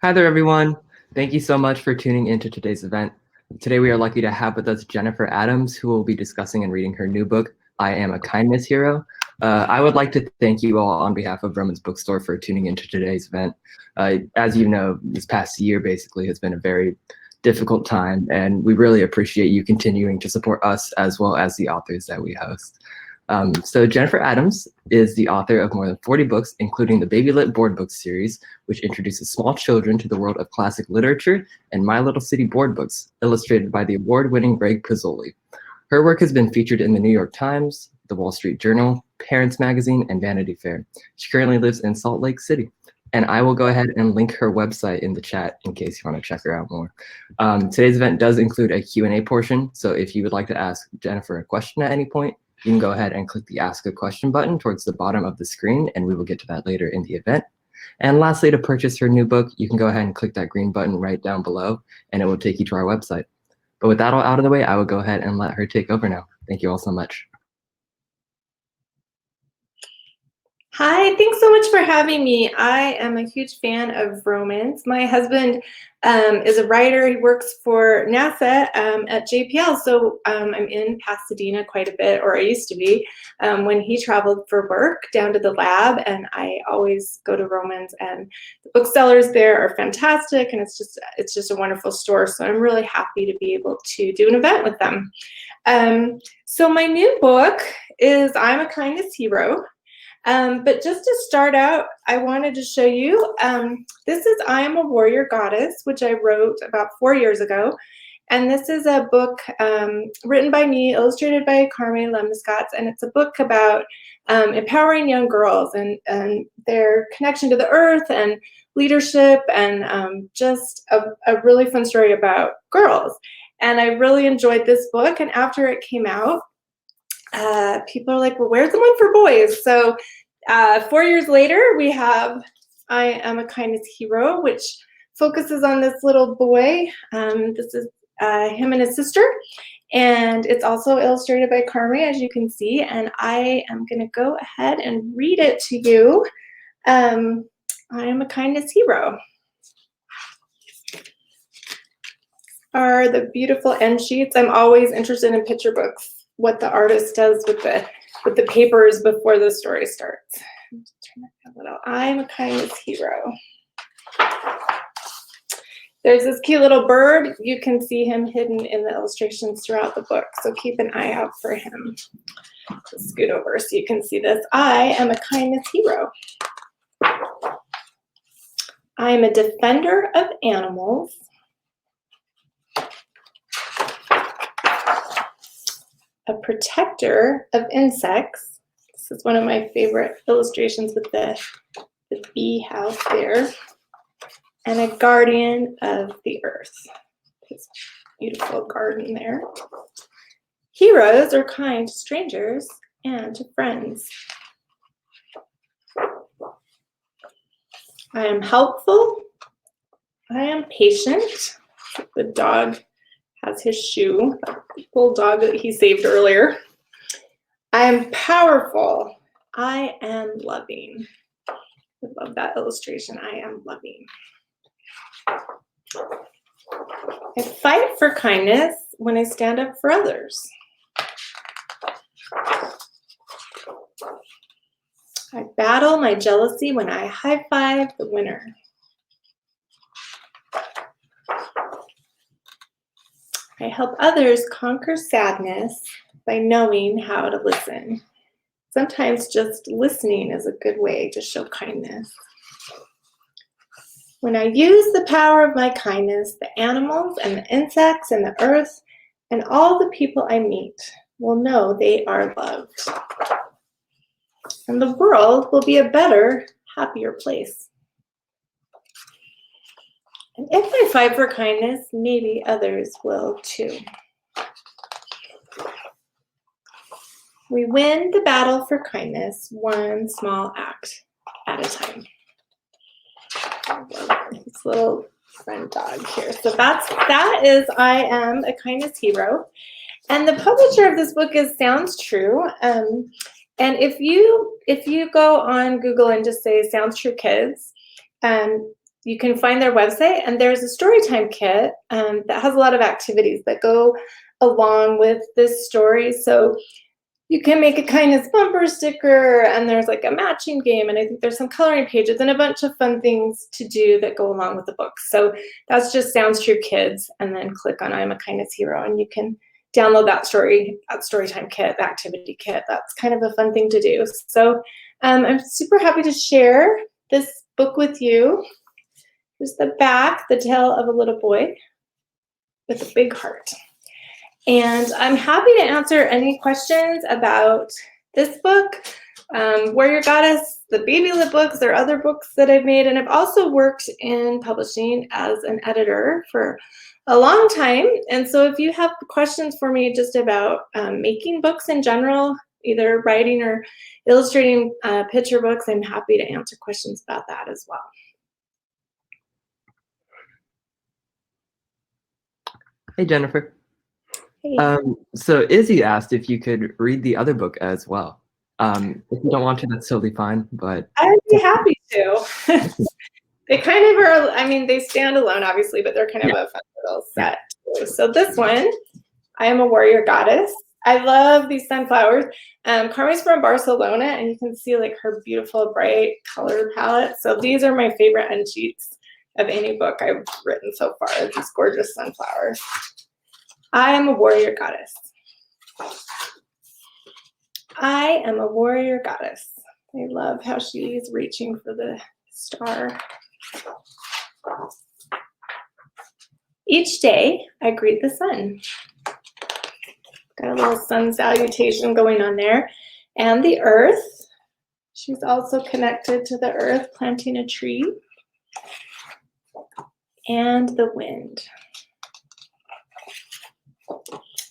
Hi there, everyone. Thank you so much for tuning into today's event. Today, we are lucky to have with us Jennifer Adams, who will be discussing and reading her new book, I Am a Kindness Hero. I would like to thank you all on behalf of Vroman's Bookstore for tuning into today's event. As you know, this past year basically has been a very difficult time, and we really appreciate you continuing to support us as well as the authors that we host. So Jennifer Adams is the author of more than 40 books, including the Baby Lit board book series, which introduces small children to the world of classic literature, and My Little City board books, illustrated by the award-winning Greg Pizzoli. Her work has been featured in the New York Times, the Wall Street Journal, Parents Magazine, and Vanity Fair. She currently lives in Salt Lake City. And I will go ahead and link her website in the chat in case you want to check her out more. Today's event does include a Q&A portion, so if you would like to ask Jennifer a question at any point, you can go ahead and click the Ask a Question button towards the bottom of the screen, and we will get to that later in the event. And lastly, to purchase her new book, you can go ahead and click that green button right down below, and it will take you to our website. But with that all out of the way, I will go ahead and let her take over now. Thank you all so much. Hi, thanks so much for having me. I am a huge fan of Vroman. My husband is a writer. He works for NASA at JPL, so I'm in Pasadena quite a bit, or I used to be, when he traveled for work down to the lab, and I always go to Vroman's, and the booksellers there are fantastic, and it's just a wonderful store, so I'm really happy to be able to do an event with them. So my new book is I'm a Kindness Hero. But just to start out, I wanted to show you, this is I Am a Warrior Goddess, which I wrote about 4 years ago. And this is a book written by me, illustrated by Carmen Lemniscott, and it's a book about empowering young girls and their connection to the earth and leadership, and just a really fun story about girls. And I really enjoyed this book, and after it came out, people are like, well, where's the one for boys? So 4 years later, we have I Am a Kindness Hero, which focuses on this little boy. This is him and his sister, and it's also illustrated by Carmen, as you can see, and I am going to go ahead and read it to you. I Am a Kindness Hero. Are the beautiful end sheets. I'm always interested in picture books, what the artist does with the papers before the story starts. Turn that a little. I'm a Kindness Hero. There's this cute little bird. You can see him hidden in the illustrations throughout the book, so keep an eye out for him. Just scoot over so you can see this. I am a kindness hero. I am a defender of animals. A protector of insects. This is one of my favorite illustrations with the bee house there. And a guardian of the earth. His beautiful garden there. Heroes are kind to strangers and to friends. I am helpful. I am patient. The dog has his shoe, the bulldog that he saved earlier. I am powerful. I am loving. I love that illustration. I am loving. I fight for kindness when I stand up for others. I battle my jealousy when I high-five the winner. I help others conquer sadness by knowing how to listen. Sometimes just listening is a good way to show kindness. When I use the power of my kindness, the animals and the insects and the earth and all the people I meet will know they are loved. And the world will be a better, happier place. And if I fight for kindness, maybe others will too. We win the battle for kindness, one small act at a time. This little friend dog here. So that is I Am a Kindness Hero. And the publisher of this book is Sounds True. And if you go on Google and just say Sounds True Kids, you can find their website, and there's a storytime kit that has a lot of activities that go along with this story. So you can make a kindness bumper sticker, and there's like a matching game, and I think there's some coloring pages and a bunch of fun things to do that go along with the book. So that's just Sounds True Kids, and then click on I'm a Kindness Hero, and you can download that storytime kit, the activity kit. That's kind of a fun thing to do. So I'm super happy to share this book with you. Here's the back, The Tale of a Little Boy with a Big Heart. And I'm happy to answer any questions about this book, Warrior Goddess, the Baby Lit books, or other books that I've made. And I've also worked in publishing as an editor for a long time. And so if you have questions for me just about making books in general, either writing or illustrating picture books, I'm happy to answer questions about that as well. Hey, Jennifer. Hey. So Izzy asked if you could read the other book as well. If you don't want to, that's totally fine, but I'd be happy to. They kind of are, I mean, they stand alone, obviously, but they're kind of a fun little set too. So this one, I Am a Warrior Goddess. I love these sunflowers. Carmen's from Barcelona, and you can see like her beautiful, bright color palette. So these are my favorite end sheets of any book I've written so far, these gorgeous sunflowers. I am a warrior goddess. I am a warrior goddess. I love how she's reaching for the star. Each day, I greet the sun. Got a little sun salutation going on there. And the earth. She's also connected to the earth, planting a tree. And the wind.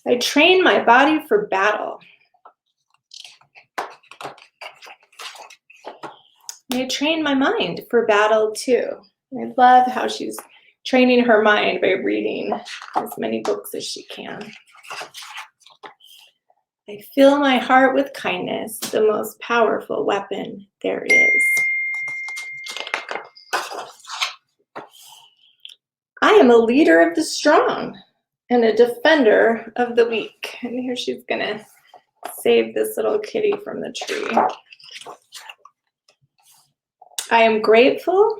I train my body for battle. And I train my mind for battle too. I love how she's training her mind by reading as many books as she can. I fill my heart with kindness, the most powerful weapon there is. I am a leader of the strong and a defender of the weak. And here she's gonna save this little kitty from the tree. I am grateful.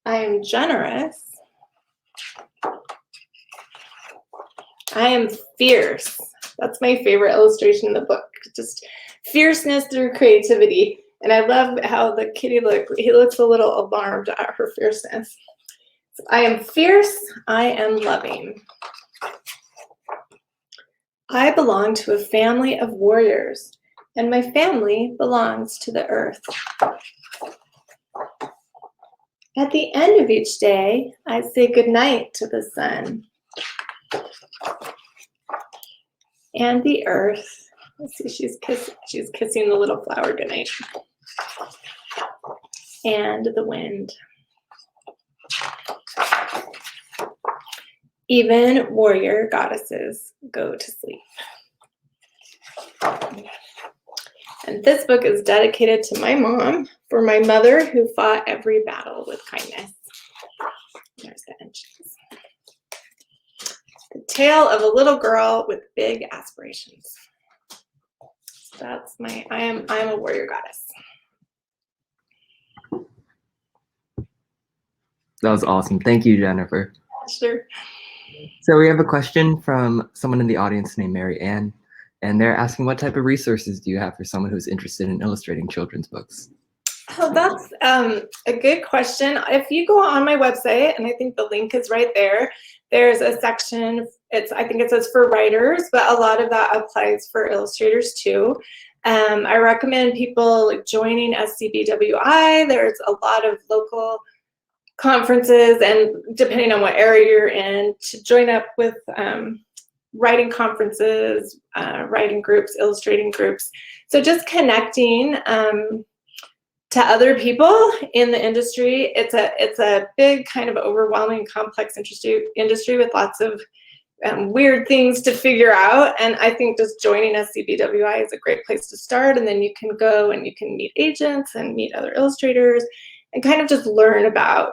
I am generous. I am fierce. That's my favorite illustration in the book. Just fierceness through creativity. And I love how the kitty he looks a little alarmed at her fierceness. So I am fierce. I am loving. I belong to a family of warriors, and my family belongs to the earth. At the end of each day, I say goodnight to the sun and the earth. Let's see, she's kissing the little flower goodnight. And the wind. Even warrior goddesses go to sleep. And this book is dedicated to my mom, for my mother who fought every battle with kindness. There's the entries. The tale of a little girl with big aspirations. So that's my, I am a warrior goddess. that was awesome. Thank you, Jennifer. Sure. So we have a question from someone in the audience named Mary Ann, and they're asking, what type of resources do you have for someone who's interested in illustrating children's books? Oh, that's a good question. If you go on my website, and I think the link is right there, there's a section, I think it says for writers, but a lot of that applies for illustrators too. I recommend people joining SCBWI. There's a lot of local conferences, and depending on what area you're in, to join up with writing conferences, writing groups, illustrating groups. So just connecting to other people in the industry. It's a big, kind of overwhelming, complex industry with lots of weird things to figure out. And I think just joining SCBWI is a great place to start. And then you can go and you can meet agents and meet other illustrators and kind of just learn about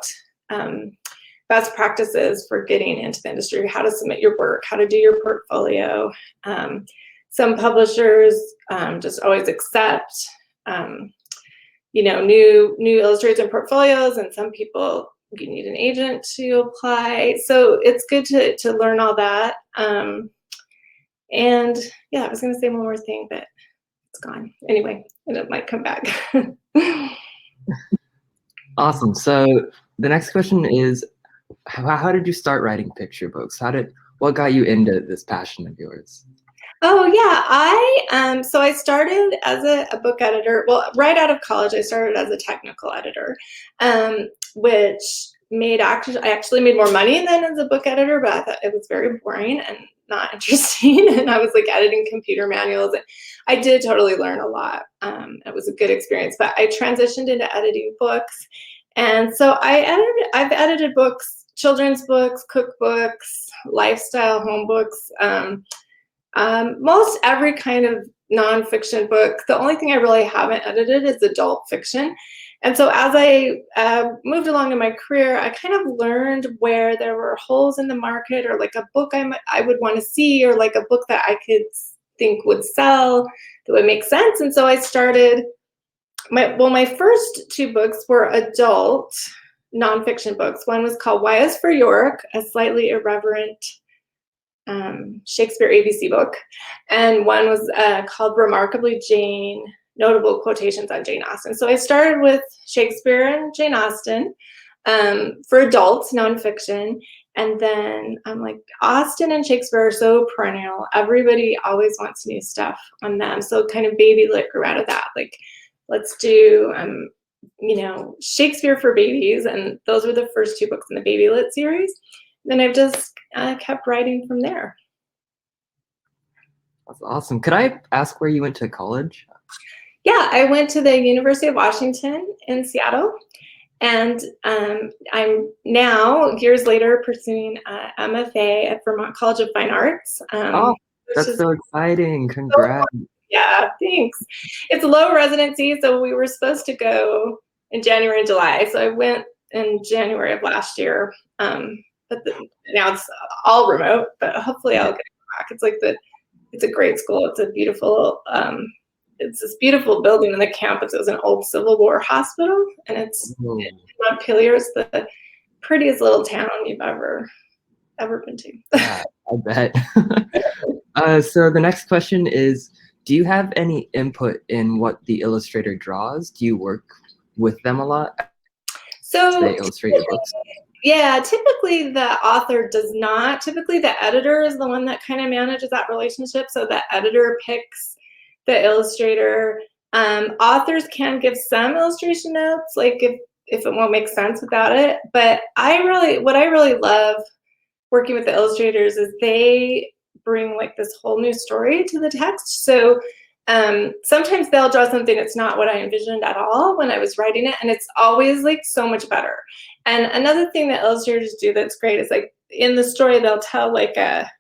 best practices for getting into the industry, how to submit your work, how to do your portfolio. Some publishers just always accept, new illustrators and portfolios, and some people, you need an agent to apply. So it's good to learn all that. And yeah, I was going to say one more thing, but it's gone. Anyway, and it might come back. Awesome. So the next question is, how did you start writing picture books? What got you into this passion of yours? Oh yeah, so I started as a book editor. Well, right out of college, I started as a technical editor, which I actually made more money than as a book editor, but I thought it was very boring and not interesting. And I was like editing computer manuals. And I did totally learn a lot. It was a good experience, but I transitioned into editing books. And so I've edited books, children's books, cookbooks, lifestyle home books, most every kind of nonfiction book. The only thing I really haven't edited is adult fiction. And so as I moved along in my career, I kind of learned where there were holes in the market, or like a book I would want to see, or like a book that I could think would sell, that would make sense. And so I started, my first two books were adult nonfiction books. One was called Y is for York, a slightly irreverent Shakespeare ABC book. And one was called Remarkably Jane, Notable Quotations on Jane Austen. So I started with Shakespeare and Jane Austen for adults, nonfiction. And then I'm like, Austen and Shakespeare are so perennial. Everybody always wants new stuff on them. So kind of baby lit grew out of that. Like, let's do, Shakespeare for babies. And those were the first two books in the baby lit series. Then I've just kept writing from there. That's awesome. Could I ask where you went to college? Yeah, I went to the University of Washington in Seattle, and I'm now, years later, pursuing MFA at Vermont College of Fine Arts. That's so exciting. Congrats. Yeah, thanks. It's low residency, so we were supposed to go in January and July. So I went in January of last year, but now it's all remote, but hopefully I'll get back. It's a great school. It's a beautiful, it's this beautiful building in the campus. It was an old Civil War hospital, and it's Montpelier is the prettiest little town you've ever been to. Yeah, I bet. So the next question is, do you have any input in what the illustrator draws? Do you work with them a lot? So they illustrate your books? Yeah, typically the author does not. Typically the editor is the one that kind of manages that relationship. So the editor picks the illustrator. Authors can give some illustration notes, like if it won't make sense without it. But what I really love working with the illustrators is they bring like this whole new story to the text. So sometimes they'll draw something that's not what I envisioned at all when I was writing it, and it's always like so much better. And another thing that illustrators do that's great is like in the story they'll tell like an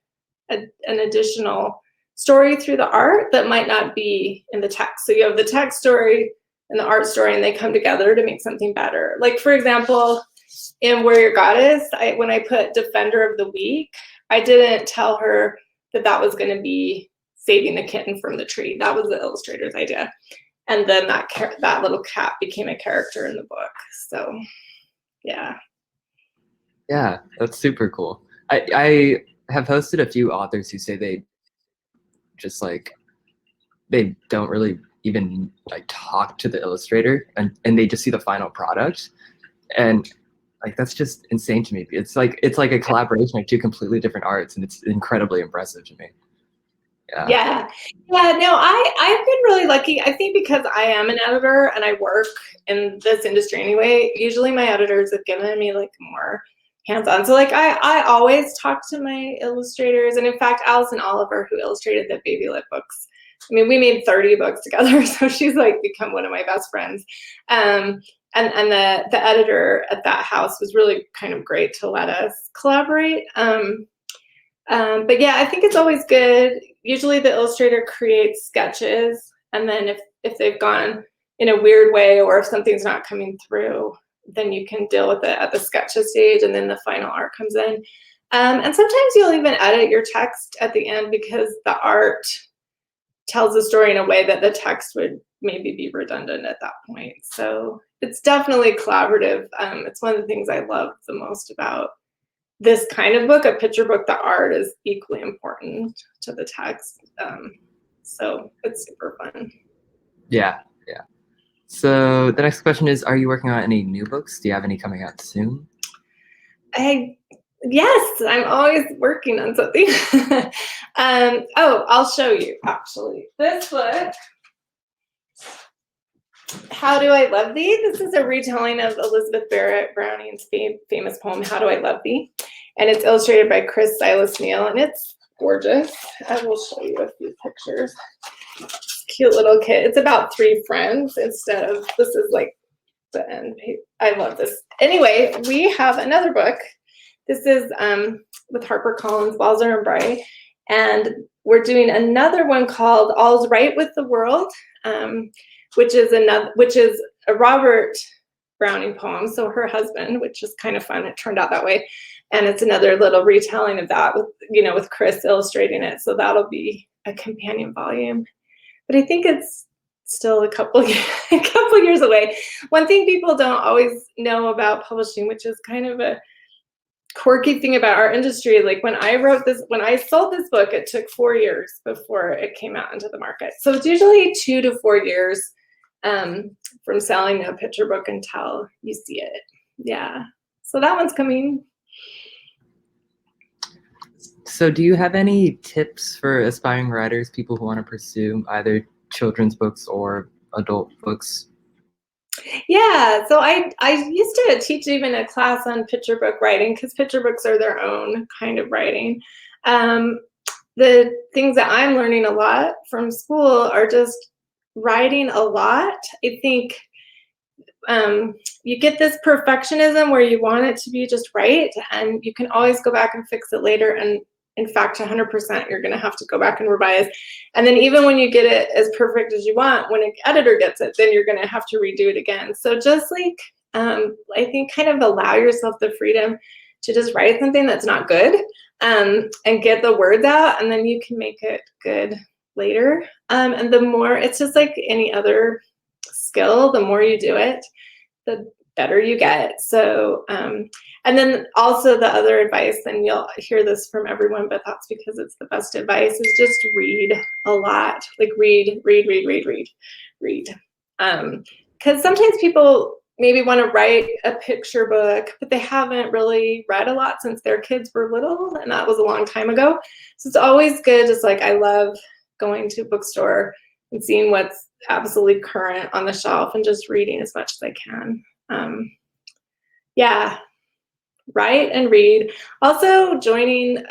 additional story through the art that might not be in the text. So you have the text story and the art story, and they come together to make something better. Like for example, in Where Your Goddess, when I put Defender of the Week, I didn't tell her that was going to be saving the kitten from the tree. That was the illustrator's idea. And then that little cat became a character in the book. So, yeah. Yeah, that's super cool. I have hosted a few authors who say they just they don't really even talk to the illustrator, and they just see the final product. And that's just insane to me. It's like a collaboration of two completely different arts, and it's incredibly impressive to me. Yeah. No, I've been really lucky. I think because I am an editor and I work in this industry anyway, usually my editors have given me more hands-on. So I always talk to my illustrators, and in fact, Allison Oliver, who illustrated the Baby Lit books, I mean, we made 30 books together, so she's become one of my best friends. And the editor at that house was really kind of great to let us collaborate. But yeah, I think it's always good. Usually the illustrator creates sketches, and then if they've gone in a weird way, or if something's not coming through, then you can deal with it at the sketches stage, and then the final art comes in. And sometimes you'll even edit your text at the end because the art tells the story in a way that the text would maybe be redundant at that point. So it's definitely collaborative. It's one of the things I love the most about this kind of book, a picture book. The art is equally important to the text. So it's super fun. Yeah. So the next question is, are you working on any new books? Do you have any coming out soon? Yes, I'm always working on something. Oh, I'll show you, actually. This book, How Do I Love Thee? This is a retelling of Elizabeth Barrett Browning's famous poem, How Do I Love Thee? And it's illustrated by Chris Silas Neal, and it's gorgeous. I will show you a few pictures. Cute little kid. It's about 3 friends instead of, this is like the end page. I love this. Anyway, we have another book. This is with HarperCollins, Balzer and Bray, and we're doing another one called All's Right with the World, which is a Robert Browning poem. So her husband, which is kind of fun. It turned out that way, and it's another little retelling of that with Chris illustrating it. So that'll be a companion volume. But I think it's still a couple years away. One thing people don't always know about publishing, which is kind of a quirky thing about our industry, like when I sold this book, it took 4 years before it came out into the market. So it's usually 2 to 4 years from selling a picture book until you see it. Yeah. So that one's coming. So do you have any tips for aspiring writers, people who want to pursue either children's books or adult books? Yeah, so I used to teach even a class on picture book writing, because picture books are their own kind of writing. The things that I'm learning a lot from school are just writing a lot. I think you get this perfectionism where you want it to be just right, and you can always go back and fix it later. And in fact, 100% you're going to have to go back and revise. And then even when you get it as perfect as you want, when an editor gets it, then you're going to have to redo it again. So just like, I think kind of allow yourself the freedom to just write something that's not good, and get the words out, and then you can make it good later. And the more, it's just like any other skill, the more you do it, the better you get. So, and then also the other advice, and you'll hear this from everyone, but that's because it's the best advice, is just read a lot. Like read. Because sometimes people maybe want to write a picture book, but they haven't really read a lot since their kids were little, and that was a long time ago. So it's always good, just like I love going to a bookstore and seeing what's absolutely current on the shelf and just reading as much as I can. Yeah, write and read. Also joining,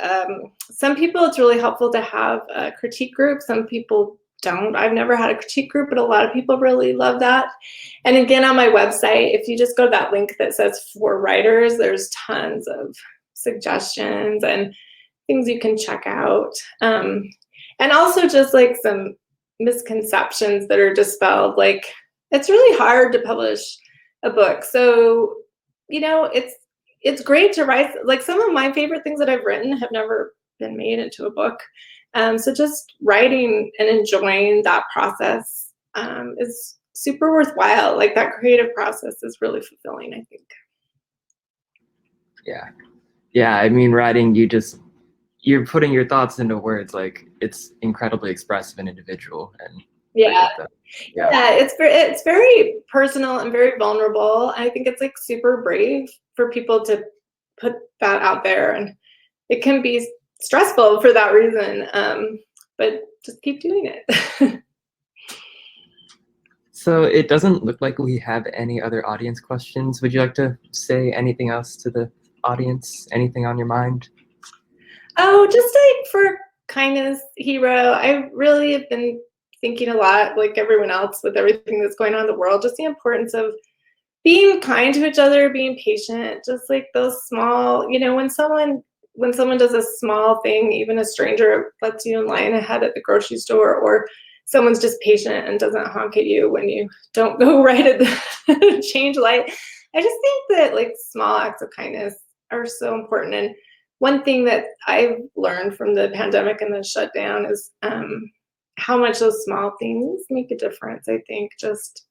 some people it's really helpful to have a critique group. Some people don't. I've never had a critique group, but a lot of people really love that. And again, on my website, if you just go to that link that says for writers, there's tons of suggestions and things you can check out. And also just like some misconceptions that are dispelled. Like, it's really hard to publish a book. So, it's great to write. Like, some of my favorite things that I've written have never been made into a book. So just writing and enjoying that process is super worthwhile. Like, that creative process is really fulfilling, I think. Yeah. I mean, writing, you're putting your thoughts into words. Like, it's incredibly expressive and individual. And yeah, it's very personal and very vulnerable. I think it's like super brave for people to put that out there, and it can be stressful for that reason. But just keep doing it. So it doesn't look like we have any other audience questions. Would you like to say anything else to the audience? Anything on your mind? Oh, just like for Kindness Hero, I really have been thinking a lot, like everyone else, with everything that's going on in the world, just the importance of being kind to each other, being patient, just like those small, when someone does a small thing, even a stranger lets you in line ahead at the grocery store, or someone's just patient and doesn't honk at you when you don't go right at the change light. I just think that like small acts of kindness are so important. And one thing that I've learned from the pandemic and the shutdown is how much those small things make a difference. I think just,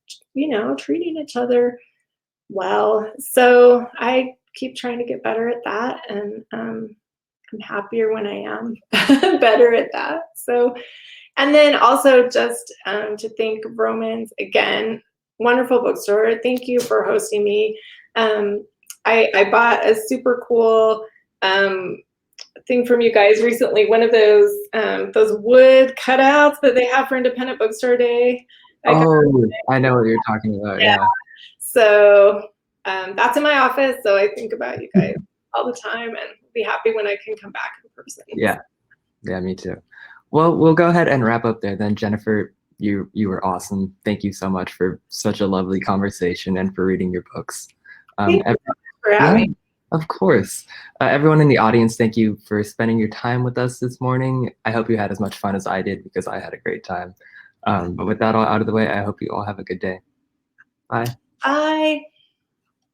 treating each other well. So I keep trying to get better at that. And I'm happier when I am better at that. So, and then also just to thank Vroman's again, wonderful bookstore. Thank you for hosting me. I bought a super cool thing from you guys recently. One of those wood cutouts that they have for Independent Bookstore Day. I know what you're talking about. Yeah. So that's in my office. So I think about you guys all the time, and be happy when I can come back in person. Yeah, me too. Well, we'll go ahead and wrap up there then. Jennifer, you were awesome. Thank you so much for such a lovely conversation and for reading your books. Thank you for having me. Of course. Everyone in the audience, thank you for spending your time with us this morning. I hope you had as much fun as I did, because I had a great time. But with that all out of the way, I hope you all have a good day. Bye. Bye.